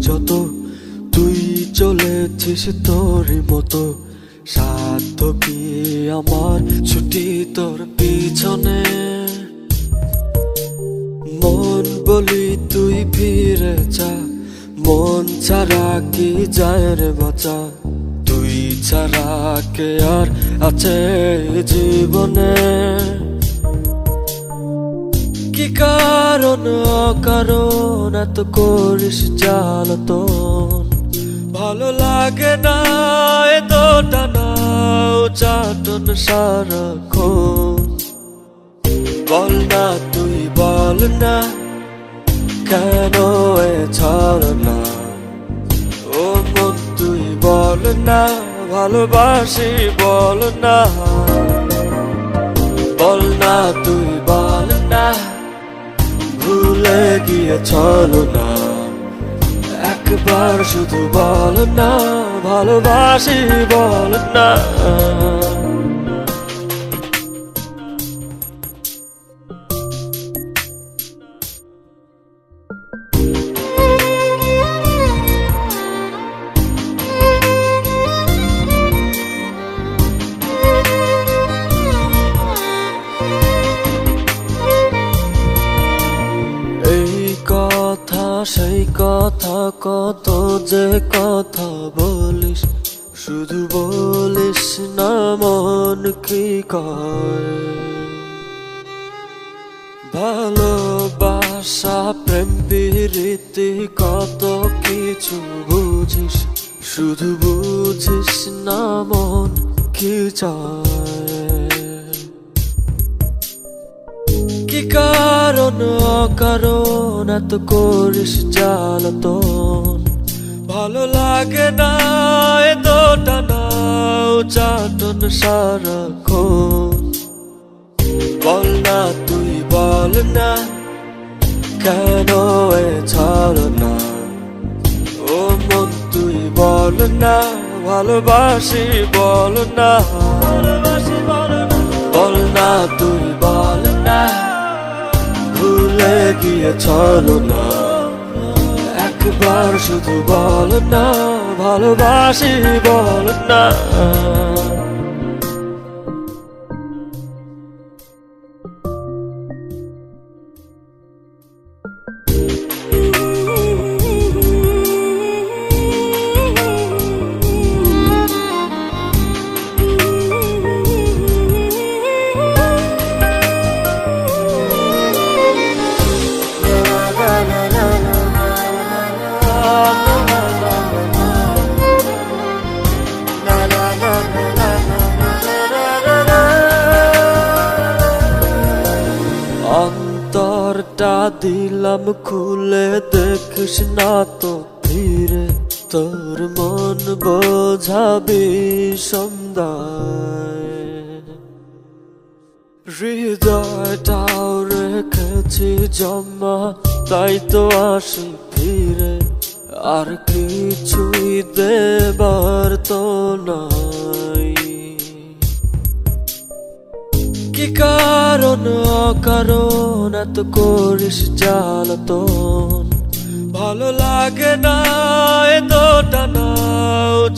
যত তুই চলেছিস তোরই মতো, সাধ্য কি আমার ছুটি তোর পিছনে। মন বলি তুই ফিরে যা, মন ছাড়া কি যায় রে বাঁচা, তুই ছাড়া কে আর আছে জীবনে। কি কারণ অকারণ এত করিস জ্বালাতন, ভালো লাগে না এত টানা চাটন সারাক্ষণ। বল না তুই বল না কেন এ ছলনা, ও মন তুই বল না ভালোবাসি বল না। বল না তুই বল না ভুলে গিয়েছিল না, একবার শুধু বল না ভালোবাসি বল না। সেই কথা কত যে কথা বলিস, শুধু বলিস না মন কি কয়। ভালোবাসা প্রেম প্রীতি কত কিছু বুঝিস, শুধু বুঝিস না মন কি চায়। কি কারণ অকারণ এত করিস জ্বালাতন, ভালো লাগে না এত টানা চাটন সারাক্ষণ। বল না তুই বল না কেন এ ছলনা, ও মন তুই বল না ভালোবাসি বল না। বল না তুই বল না ভুলে গিয়েছিল না, একবার শুধু বল না ভালোবাসি বল না। অন্তরটা দিলাম খুলে দেখিস না তো ফিরে, তোর মন বোঝাবি সন্ধ্যায়। হৃদয়টাও রেখেছি জমা তাই তো আসি ফিরে, আর কিছুই দেবার তো নাই। কি কারণ অকারণ এত করিস জ্বালাতন, ভালো লাগে না এত টানা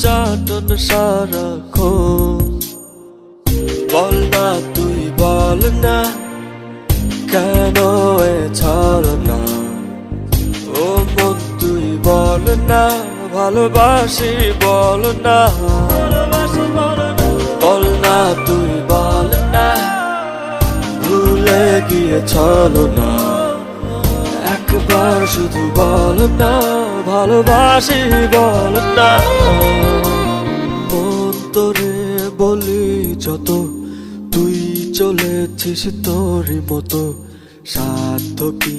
চাটন সারাক্ষণ। বল না তুই বল না কেন এ ছলনা, ও মন তুই বল না ভালোবাসি বল না। বল না তুই বল না ভুলে গিয়েছিল না, একবার শুধু বল না ভালোবাসি বল না। মন তোরে বলি যত তুই চলেছিস তোরই মতো, সাধ্য কি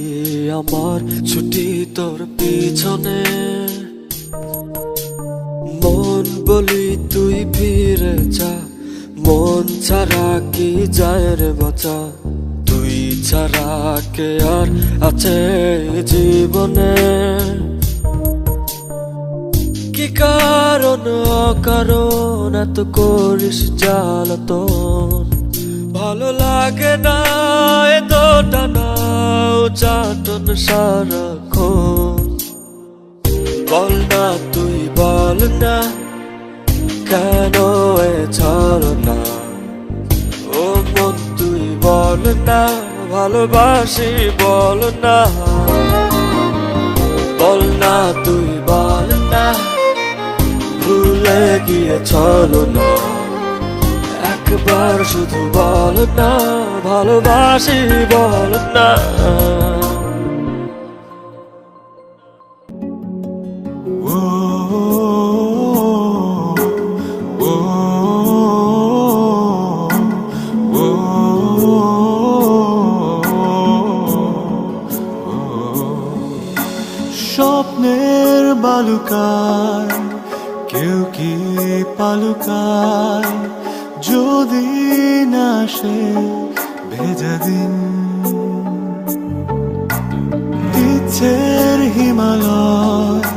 আমার ছুটি তোর পিছনে। মন বলি তুই ফিরে যা, মন ছাড়া কি যায় রে বাঁচা, তুই ছাড়া কে আর আছে জীবনে। কি কারণ অকারণ এত করিস জ্বালাতন, ভালো লাগে না এত টানা চাটন সারাক্ষণ। বল না তুই বল না কেন এ ছলনা ও মন তুই বল না ভালোবাসি বল না বল না তুই বল না ভুলে গিয়ে ছলনা একবার শুধু বল না ভালোবাসি বল না স্বপ্নের বালুকায় কেউ কি পালুকায় যদি না সে ভেজা দিন ইচ্ছের হিমালয়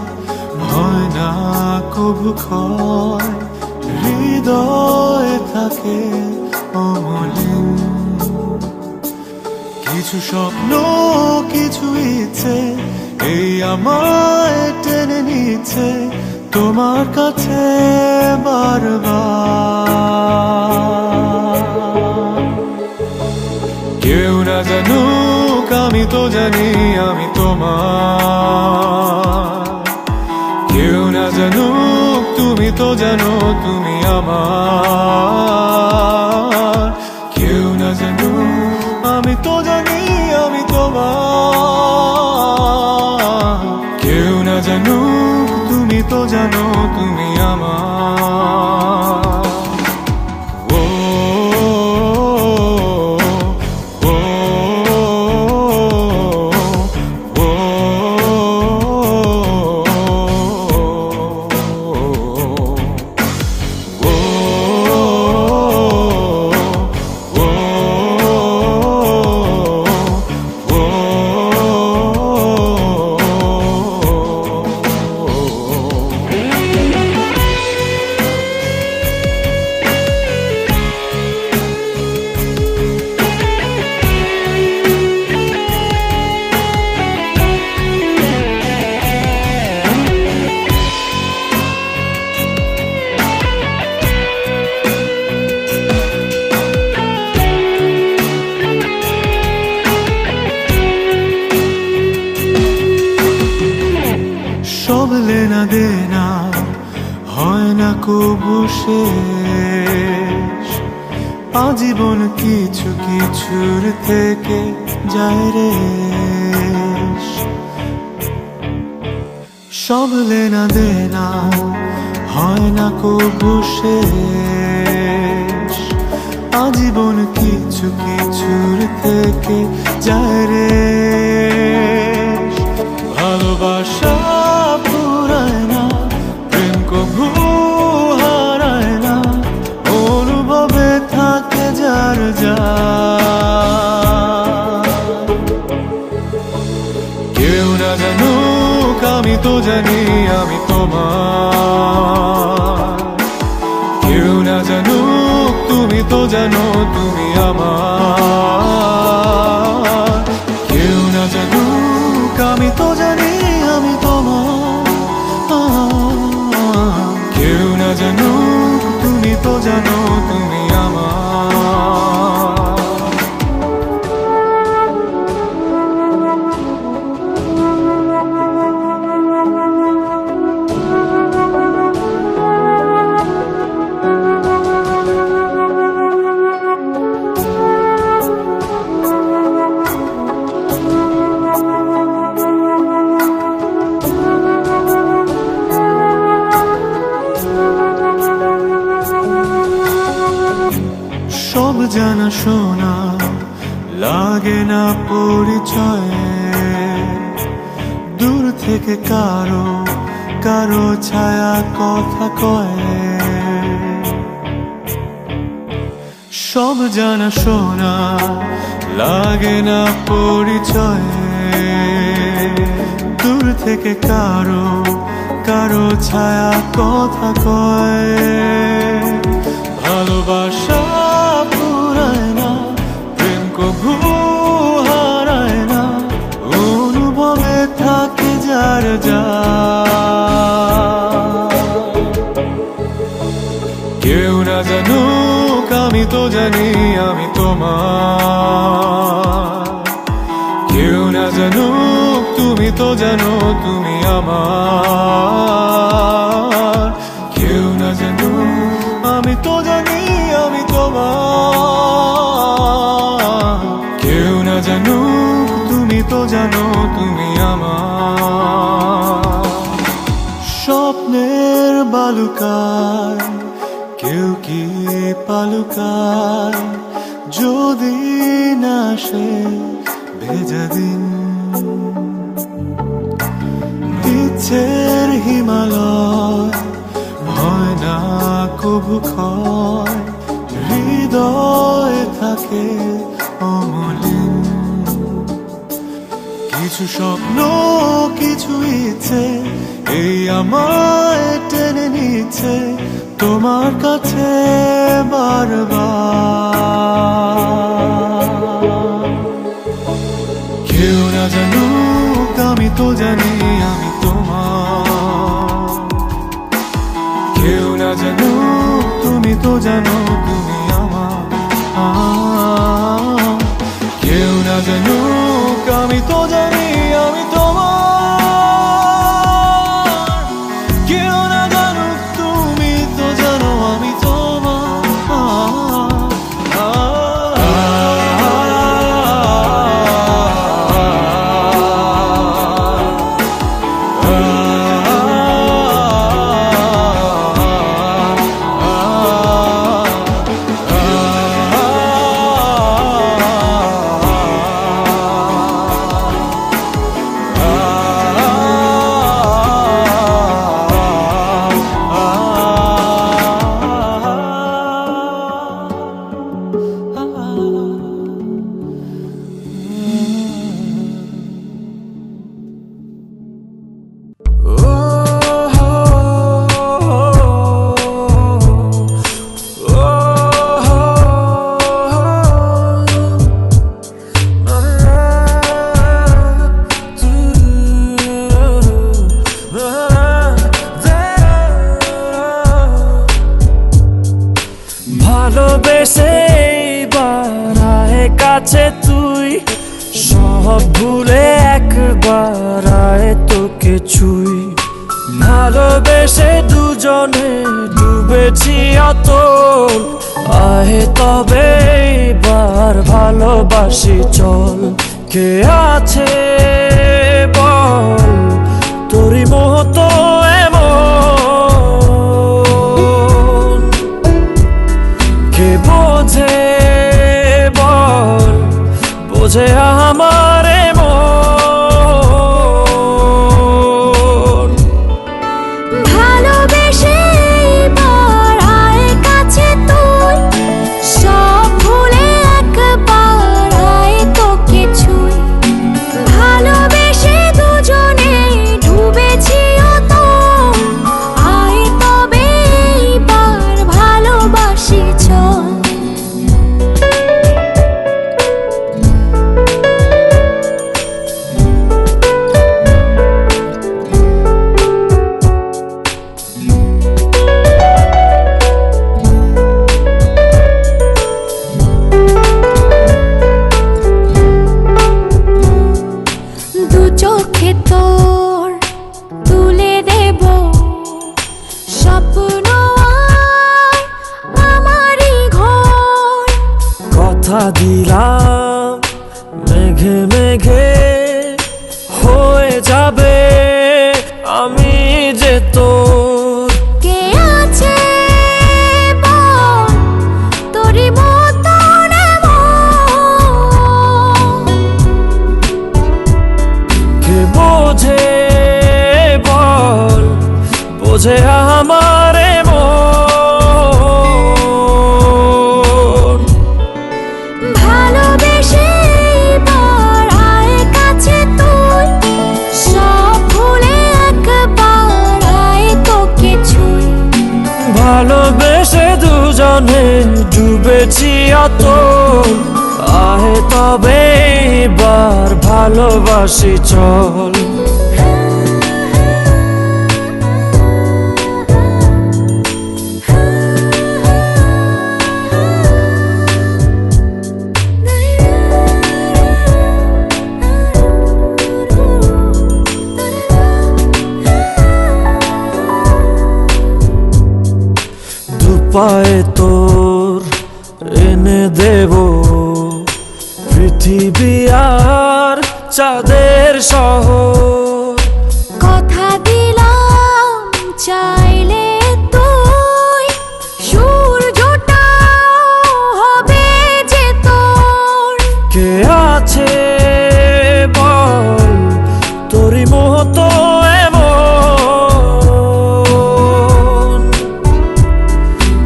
হয় না কবু ক্ষয় হৃদয়ে থাকে অমলিন কিছু স্বপ্ন কিছু ইচ্ছে এই আমায় টেনে নিচ্ছে তোমার কাছে বারবার কেউ না জানুক আমি তো জানি আমি তোমার কেউ না জানুক তুমি তো জানো তুমি আমার কেউ না জানুক আমি তো জানি আমি তোমার কেউ না জানুক তুমি তো জানো তুমি আমার ও ও ও সব লেনা দেনা হয় না কবু শেষ আজীবন কিছু কিছুর থেকে যায় রে সব লেনা দেনা হয় না কবু শেষ আজীবন কিছু কিছুর থেকে যায় রে ভালোবাসা পুরায় না প্রেম কবু হারায় না অনুভবে থাকে যার যা কেউ না জানুক আমি তো জানি আমি তোমার কেউ না জানুক তুমি তো জানো তুমি আমার কেউ না জানুক আমি তো জানি আমি তোমার কেউ না জানুক তুমি তো জানো তুমি আমার সব জানা শোনা লাগে না পরিচয়ে দূর থেকে কারো কারো ছায়া কথা কয় সব জানা শোনা লাগে না পরিচয়ে দূর থেকে কারো কারো ছায়া কথা কয় ভালোবাসা পুরায় না প্রেম কবু হারায় না অনুভবে থাকে যার যা আমি তো জানি আমি তোমার। কেউ না জানুক তুমি তো জানো তুমি আমার। কেউ না জানুক আমি তো জানি আমি তোমার। কেউ না জানুক তুমি তো জানো তুমি আমার। স্বপ্নের বালুকায় কেউ কি পালুকায়, যদি না সে ভেজা দিন। ইচ্ছের হিমালয় হয় না কবু ক্ষয়, হৃদয় থাকে অমলিন। কিছু স্বপ্ন কিছু ইচ্ছে এই আমায় টেনে নিচ্ছে তোমার কাছে বারবার। কেউ না জানুক আমি তো জানি আমি তোমার। কেউ না জানুক তুমি তো জানো তুমি আমার। কেউ না জানুক আমি তো জানি আমি তোমার। কেউ না জানুক তুমি তো জানো আমি ভালোবেসে বাড়ায় কাছে তুই, সব ভুলে একবার আয় তোকে ছুই। ভালোবেসে দুজনে ডুবেছি অতল, আয় তবে এবার ভালোবাসি চল। কে আছে বল তোরই মতো এমন, কে বোঝে বল বোঝে আমার মন। ভালোবেসে বাড়ায় কাছে তুই, সব ভুলে একবার আয় তোকে ছুই। ভালোবেসে দুজনে ডুবেছি অতল, আয় তবে এবার ভালোবাসি চল। দু চোখে তোর তুলে দেব স্বপ্ন আর আমারই ঘর। কথা দিলাম মেঘে মেঘে হয়ে যাবে আমি যে তোর। কে আছে বল তোরই মতন এমন, কে বোঝে বল বোঝে আমার মন। ভালোবেসে বাড়ায় কাছে তুই, সব ভুলে একবার আয় তোকে ছুই। ভালোবেসে দুজনে ডুবেছি অতল, আয় তবে এবার ভালোবাসি চল। পায়ে তোর এনে দেব পৃথিবী আর চাঁদের শহর। কথা দিলাম চাইলে তুই সূর্যটা হবে যে তোর। কে আছে বল তোরই মতো এমন,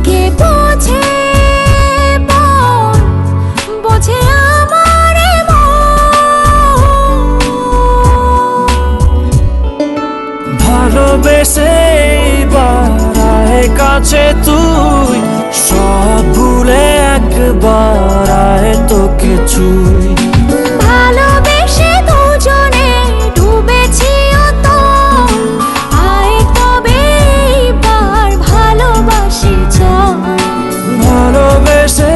কে বোঝে বল বোঝে আমার মন। ভালোবেসে এইবার আয় কাছে তুই, সব ভুলে একবার আয় তোকে ছুঁই। ভালোবেসে দুজনে ডুবেছি অতল, আয় তবে এইবার ভালোবাসি চল। ভালোবেসে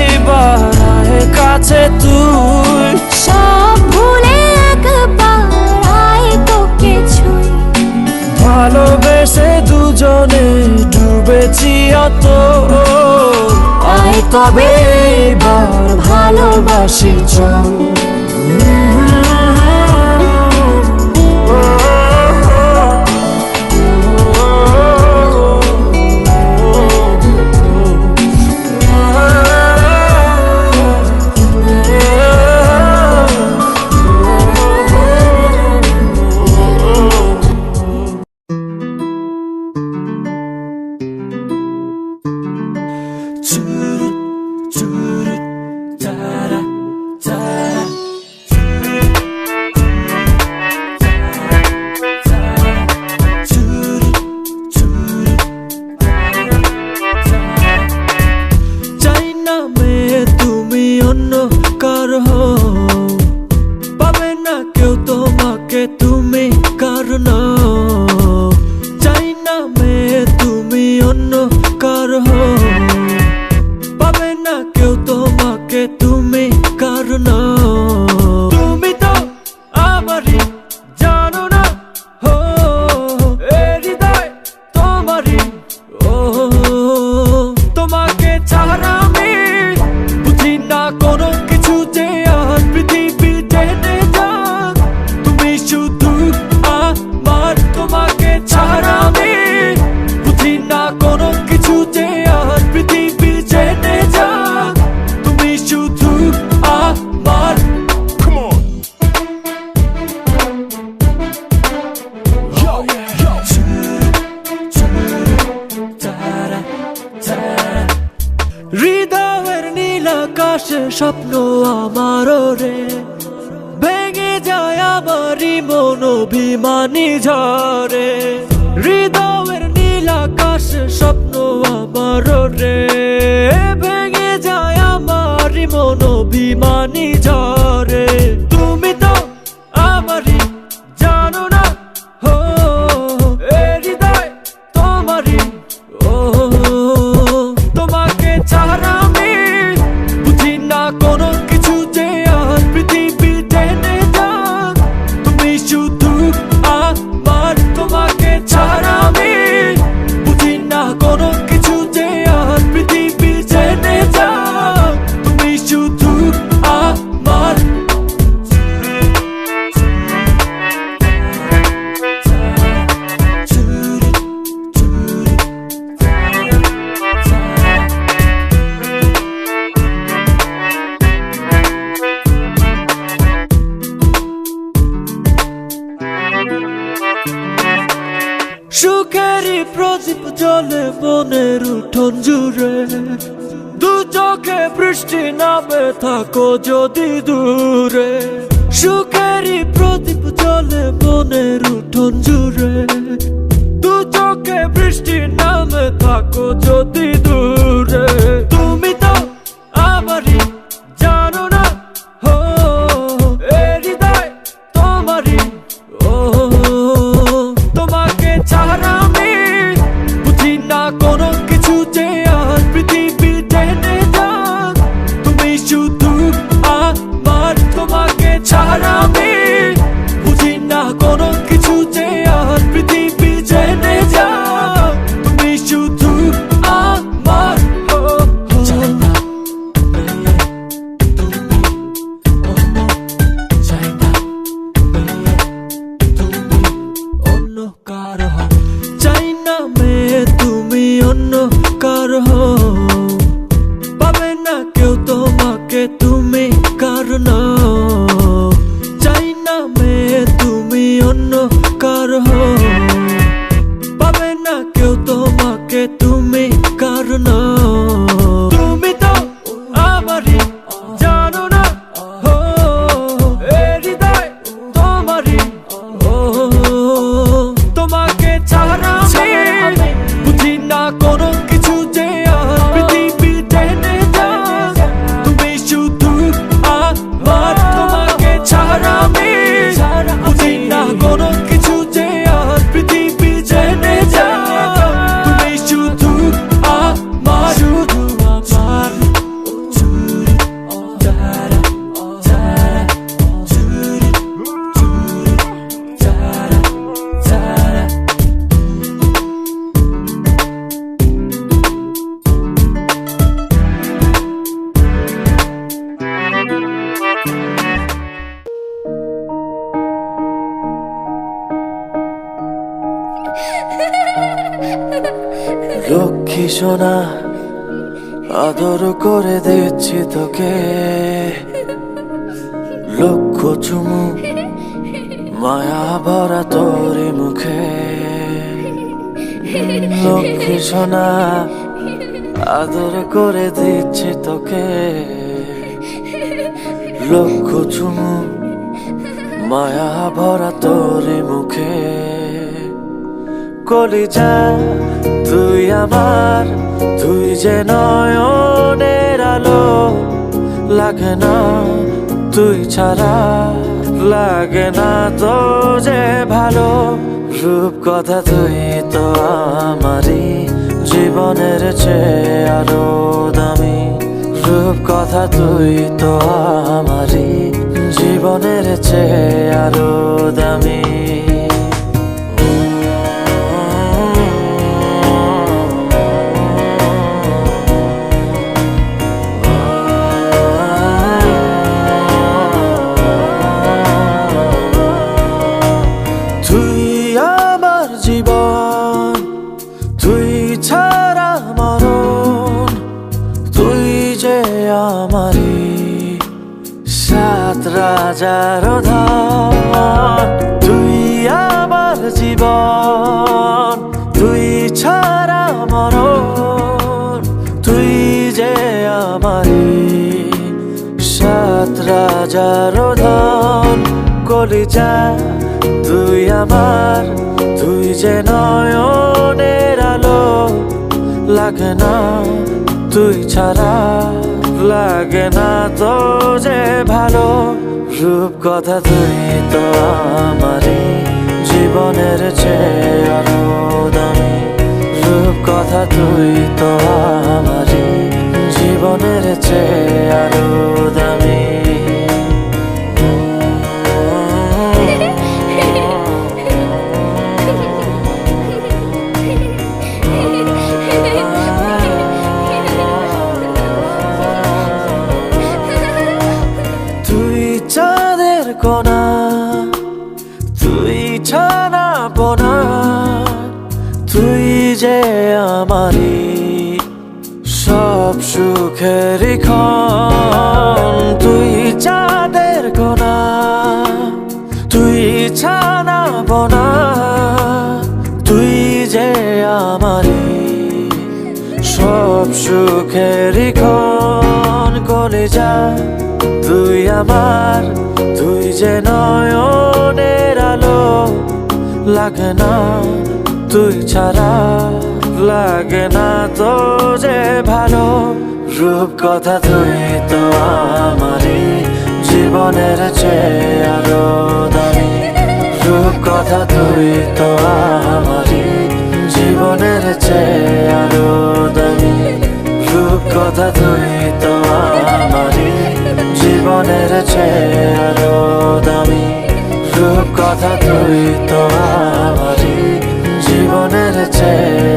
এইবার আয় কাছে তুই, সব ভুলে একবার আয় তোকে ছুঁই। ভালোবেসে দুজনে ডুবেছি অত, আয় তবে এবার ভালোবাসি চল। চাই না মেয়ে তুমি অন্য কারো হও, পাবে না কেউ তোমাকে তুমি কারো নও। চাই না মেয়ে তুমি অন্য কারো হও, পাবে না কেউ তোমাকে তুমি কারো নও। তুমি তো আমারই জানো না হো, এ হৃদয় তোমারই ও। তোমাকে ছাড়া আমি বুঝি না কোনো কিছু যে আর পৃথিবী টেনে যাক, তুমি শুধু আমার। তোমাকে ছাড়া আমি বুঝি না কোনো কিছু যে আর পৃথিবী টেনে যাক, তুমি শুধু আমার। Come on. Yo, yo. হৃদয়ের নীল আকাশে স্বপ্ন আমারও রে, ভেঙে যায় আমারই মন অভিমানী ঝরে। হৃদয়ের নীল আকাশে স্বপ্ন আমারও রে, ভেঙে যায় আমারই মন অভিমানী ঝরে। তুমি তো আমারই জানো না হো, এ হৃদয় তোমারই ও। তোমাকে ছাড়া আমি বুঝি না কোনো কিছু যে আর পৃথিবী টেনে যাক, তুমি শুধু আমার। তোমাকে ছাড়া আমি বুঝি না কোনো কিছু যে আর পৃথিবী টেনে যাক, তুমি শুধু আমার। সুখেরই প্রদীপ জ্বলে মনের উঠোন জুড়ে, দু চোখে বৃষ্টি নামে থাকো যদি দূরে। সুখেরই প্রদীপ জ্বলে মনের উঠোন জুড়ে, দু চোখে বৃষ্টি নামে থাকো যদি দূরে। তুমি তো আমারই জানো না হো, এ হৃদয় তোমারই ও। তোমাকে ছাড়া আমি বুঝি না কোনো কিছু যে আর পৃথিবী টেনে যাক, তুমি শুধু আমার। তোমাকে ছাড়া আমি বুঝি না কোনো কিছু যে আর পৃথিবী লক্ষ্মী সোনা আদর করে দিচ্ছি তোকে, লক্ষ চুমু মায়া ভরা তোর মুখে। লক্ষ্মী সোনা আদর করে দিচ্ছি তোকে, লক্ষ চুমু মায়া ভরা তোর মুখে। কলিজা তুই আমার, তুই যে নয়নের আলো, লাগে না তুই ছাড়া, লাগে না তো যে ভালো। রূপ কথা তুই তো আমারই জীবনের চেয়ে আরো দামি, রূপ কথা তুই তো আমারই জীবনের চেয়ে আরো দামি। জীবন তুই ছাড়া মরণ, তুই যে আমারি সাত রাজার ধন। তুই আমার জীবন, তুই ছাড়া মরণ, তুই যে আমারি সাত রাজার ধন। কলিজা তুই আমার, তুই যে নয়নের আলো, লাগে না তুই ছাড়া, লাগে না তো যে ভালো। রূপ কথা তুই তো আমারই জীবনের চেয়ে আরো দামি, রূপ কথা তুই তো আমারই জীবনের চেয়ে আরো দামি। চাঁদের কোনা তুই ছানা পোনা, তুই যে আমারি সব সুখের ক্ষণ। তুই চাঁদের কোনা তুই ছানা পোনা, তুই যে আমারি সব সুখের ক্ষণ। কলিজা তুই আমার, তুই যে নয়নের আলো, লাগে না তুই ছাড়া, লাগে না তো যে ভালো। রূপ কথা তুই তো আমারই জীবনের চেয়ে আরো দামি, রূপ কথা তুই তো আমারই জীবনের চেয়ে আরো দামি, রূপ কথা তুই তো আমারই জীবনের চেয়ে আরো দামি, রূপ কথা তুই তো আমারই জীবনের চেয়ে